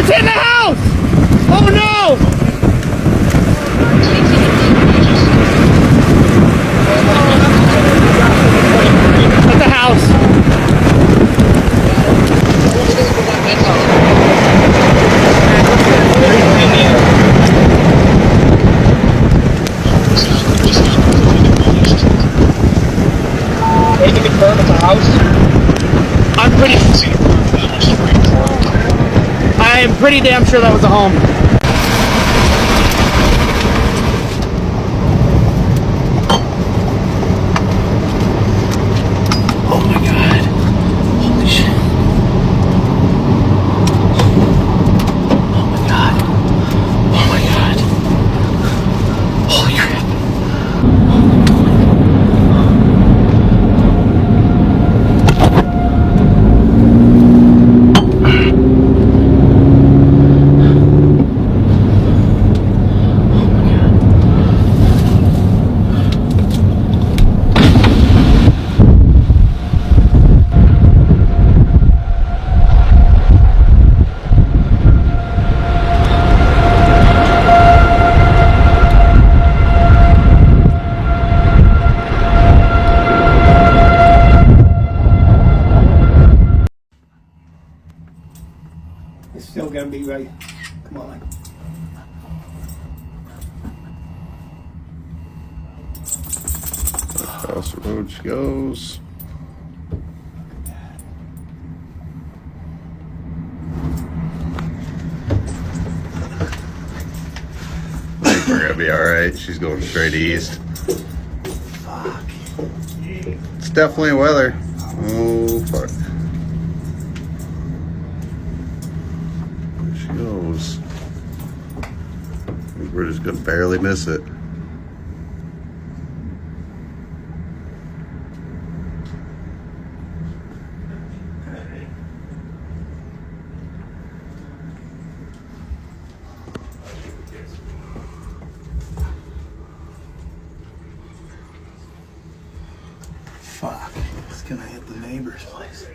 It's in the house! Oh no! That's a house. Can you confirm it's a house? I am pretty damn sure that was a home. Oh my god. Holy shit. Oh my god. Oh my god. Holy crap. It's still gonna be right. Come on. Across the road she goes. I think we're gonna be alright. She's going straight east. Fuck. It's definitely weather. Oh fuck. There she goes. I think we're just gonna barely miss it. Fuck. It's gonna hit the neighbor's place.